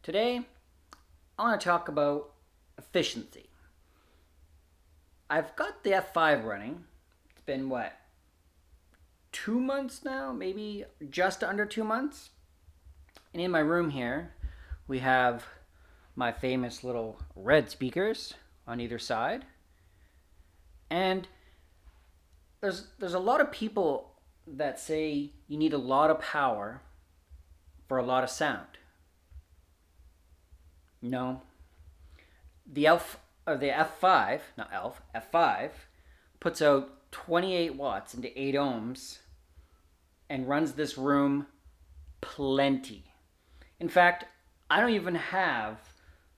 Today, I want to talk about efficiency. I've got the F5 running. It's been what, 2 months now? Maybe just under 2 months? And in my room here, we have my famous little red speakers on either side. And there's a lot of people that say you need a lot of power for a lot of sound. No. The F5, not ELF, F5 puts out 28 watts into 8 ohms and runs this room plenty. In fact, I don't even have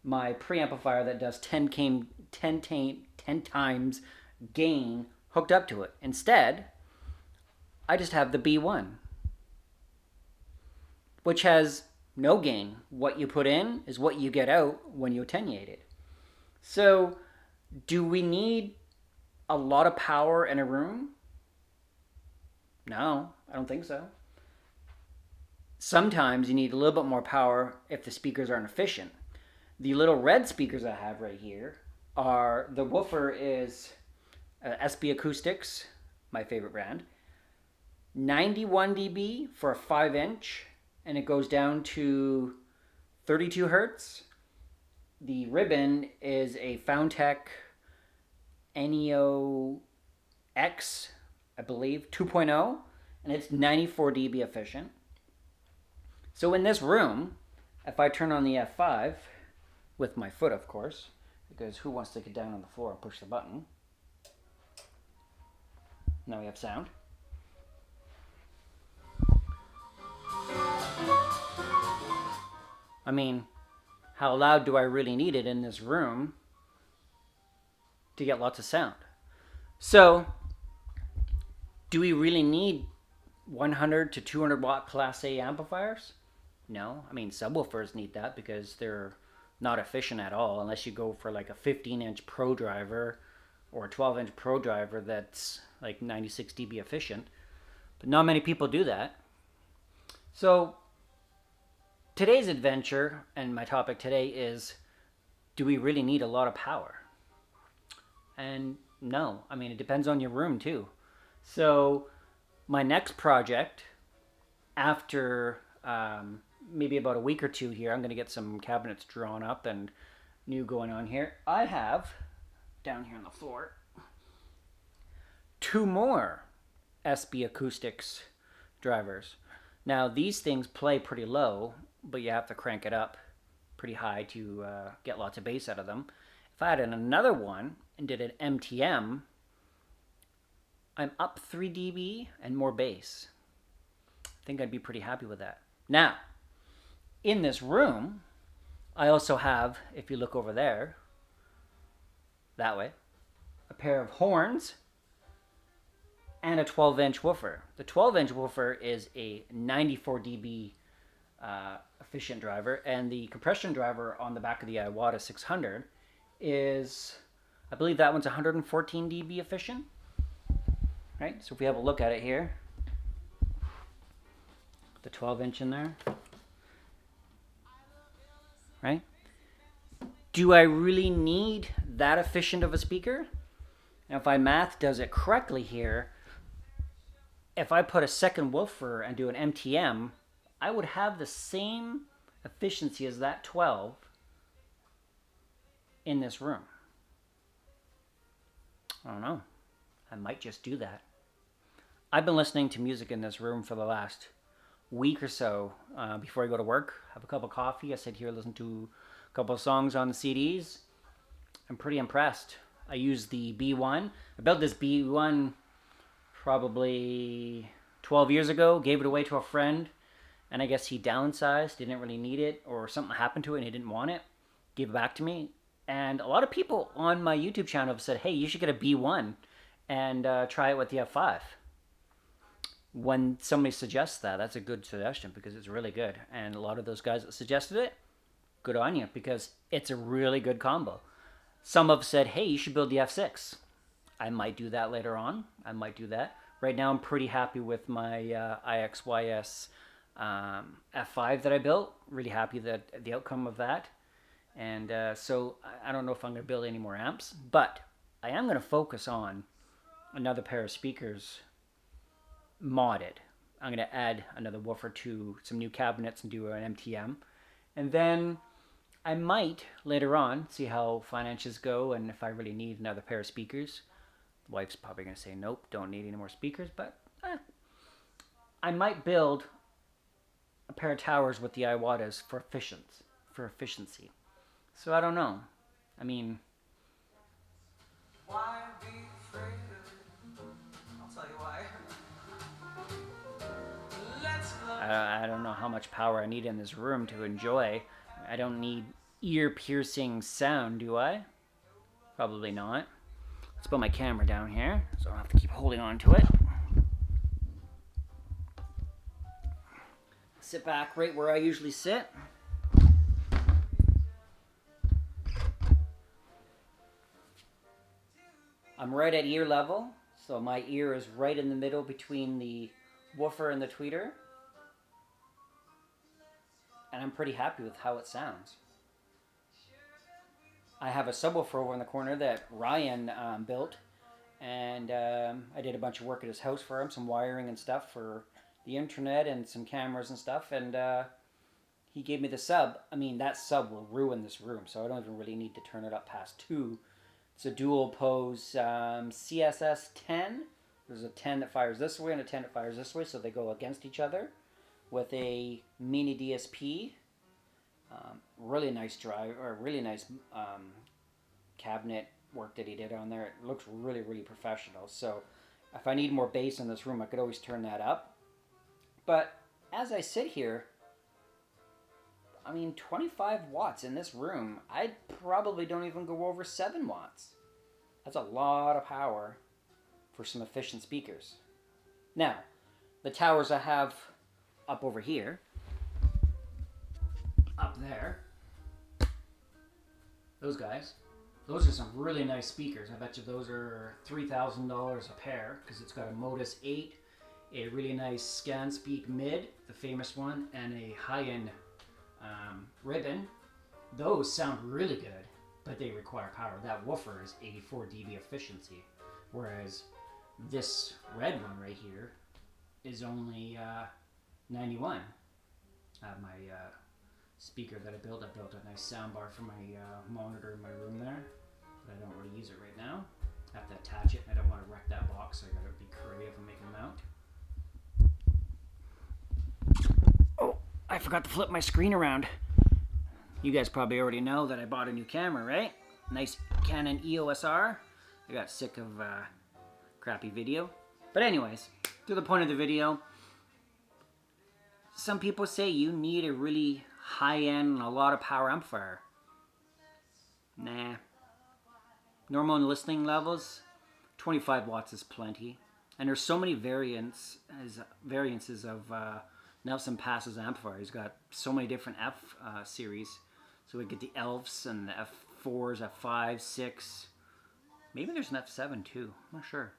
my preamplifier that does 10 times gain hooked up to it. Instead, I just have the B1, which has no gain. What you put in is what you get out when you attenuate it. So, do we need a lot of power in a room? No, I don't think so. Sometimes you need a little bit more power if the speakers aren't efficient. The little red speakers I have right here are, the woofer is SB Acoustics, my favorite brand, 91 dB for a 5-inch, and it goes down to 32 hertz. The ribbon is a Foundtech Neo X, I believe, 2.0, and it's 94 dB efficient. So in this room, if I turn on the F5, with my foot of course, because who wants to get down on the floor and push the button? Now we have sound. I mean, how loud do I really need it in this room to get lots of sound? So, do we really need 100 to 200 watt Class A amplifiers? No. I mean, subwoofers need that because they're not efficient at all unless you go for like a 15-inch Pro driver or a 12-inch Pro driver that's like 96 dB efficient. But not many people do that. So, today's adventure, and my topic today is, do we really need a lot of power? And no. I mean, it depends on your room too. So, my next project, after maybe about a week or two here, I'm going to get some cabinets drawn up and new going on here. I have, down here on the floor, 2 more SB Acoustics drivers. Now, these things play pretty low, but you have to crank it up pretty high to get lots of bass out of them. If I had another one and did an MTM, I'm up 3 dB and more bass. I think I'd be pretty happy with that. Now, in this room, I also have, if you look over there, that way, a pair of horns and a 12-inch woofer. The 12-inch woofer is a 94 dB efficient driver, and the compression driver on the back of the Iwata 600 is, I believe that one's 114 dB efficient. Right, so if we have a look at it here, the 12-inch in there, right? Do I really need that efficient of a speaker? Now, if my math does it correctly here, if I put a second woofer and do an MTM, I would have the same efficiency as that 12 in this room. I don't know. I might just do that. I've been listening to music in this room for the last week or so before I go to work. Have a cup of coffee. I sit here, listen to a couple of songs on the CDs. I'm pretty impressed. I use the B1. I built this B1 probably 12 years ago. Gave it away to a friend. And I guess he downsized, didn't really need it, or something happened to it and he didn't want it. Gave it back to me. And a lot of people on my YouTube channel have said, hey, you should get a B1 and try it with the F5. When somebody suggests that, that's a good suggestion because it's really good. And a lot of those guys that suggested it, good on you, because it's a really good combo. Some have said, hey, you should build the F6. I might do that later on. I might do that. Right now, I'm pretty happy with my IXYS F5 that I built. Really happy that the outcome of that. And so I don't know if I'm going to build any more amps, but I am going to focus on another pair of speakers modded. I'm going to add another woofer to some new cabinets and do an MTM. And then I might later on see how finances go and if I really need another pair of speakers. The wife's probably going to say, nope, don't need any more speakers, but I might build a pair of towers with the Iwatas for efficiency. So I don't know. I mean, why be afraid of it? I'll tell you why. I don't know how much power I need in this room to enjoy. I don't need ear-piercing sound, do I? Probably not. Let's put my camera down here so I don't have to keep holding on to it. Sit back right where I usually sit. I'm right at ear level, so my ear is right in the middle between the woofer and the tweeter. And I'm pretty happy with how it sounds. I have a subwoofer over in the corner that Ryan built, and I did a bunch of work at his house for him, some wiring and stuff for the internet and some cameras and stuff, and he gave me the sub. I mean, that sub will ruin this room, so I don't even really need to turn it up past 2. It's a dual pose CSS 10. There's a 10 that fires this way and a 10 that fires this way, so they go against each other with a mini DSP. Really nice drive, or really nice cabinet work that he did on there. It looks really, really professional. So if I need more bass in this room, I could always turn that up. But as I sit here, I mean, 25 watts in this room, I probably don't even go over 7 watts. That's a lot of power for some efficient speakers. Now, the towers I have up over here, up there, those guys, those are some really nice speakers. I bet you those are $3,000 a pair because it's got a Modus 8, a really nice ScanSpeak mid, the famous one, and a high-end ribbon. Those sound really good, but they require power. That woofer is 84 dB efficiency, whereas this red one right here is only 91. I have my speaker that I built a nice soundbar for my monitor in my room there, but I don't really use it right now. I have to attach it, and I don't want to wreck that box, so I gotta be creative and make a mount. Oh, I forgot to flip my screen around. You guys probably already know that I bought a new camera, right? Nice Canon EOS R. I got sick of crappy video. But anyways, to the point of the video, some people say you need a really high-end and a lot of power amplifier. Nah. Normal listening levels, 25 watts is plenty. And there's so many variances of Nelson Pass's amplifier. He's got so many different F series. So we get the Elves and the F4s, F5, 6. Maybe there's an F7 too. I'm not sure.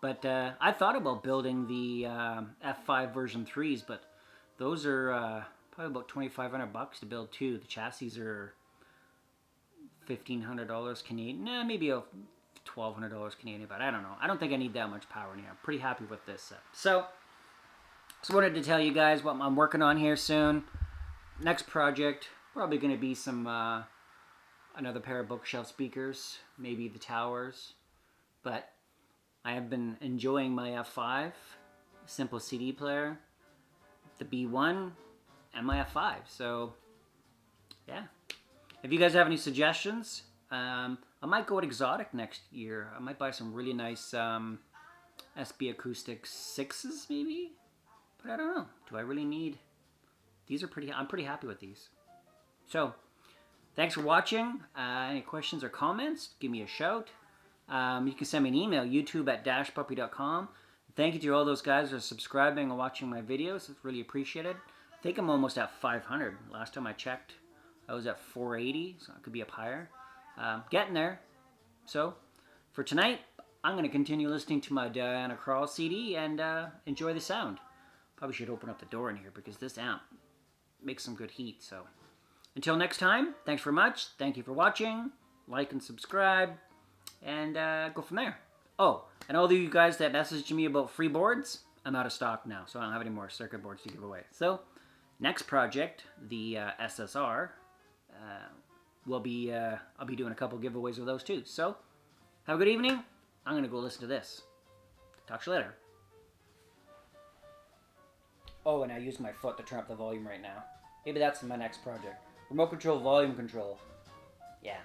But I thought about building the F5 version 3s, but those are probably about $2,500 to build two. The chassis are $1,500 Canadian. Nah, maybe $1,200 Canadian, but I don't know. I don't think I need that much power in here. I'm pretty happy with this set. So wanted to tell you guys what I'm working on here soon. Next project, probably going to be some another pair of bookshelf speakers, maybe the towers. But I have been enjoying my F5, simple CD player, the B1, and my F5. So, yeah. If you guys have any suggestions, I might go with exotic next year. I might buy some really nice SB Acoustic 6s, maybe? But I don't know. Do I really need... These are I'm pretty happy with these. So, thanks for watching. Any questions or comments, give me a shout. You can send me an email, youtube@dashpuppy.com. Thank you to all those guys that are subscribing and watching my videos. It's really appreciated. I think I'm almost at 500. Last time I checked, I was at 480, so I could be up higher. Getting there. So, for tonight, I'm going to continue listening to my Diana Krall CD and enjoy the sound. Probably should open up the door in here because this amp makes some good heat. So until next time, thanks very much. Thank you for watching. Like and subscribe, and go from there. Oh, and all of you guys that messaged me about free boards, I'm out of stock now, so I don't have any more circuit boards to give away. So next project, the SSR, I'll be doing a couple giveaways of those too. So have a good evening. I'm gonna go listen to this. Talk to you later. Oh, and I use my foot to turn up the volume right now. Maybe that's my next project. Remote control volume control. Yeah.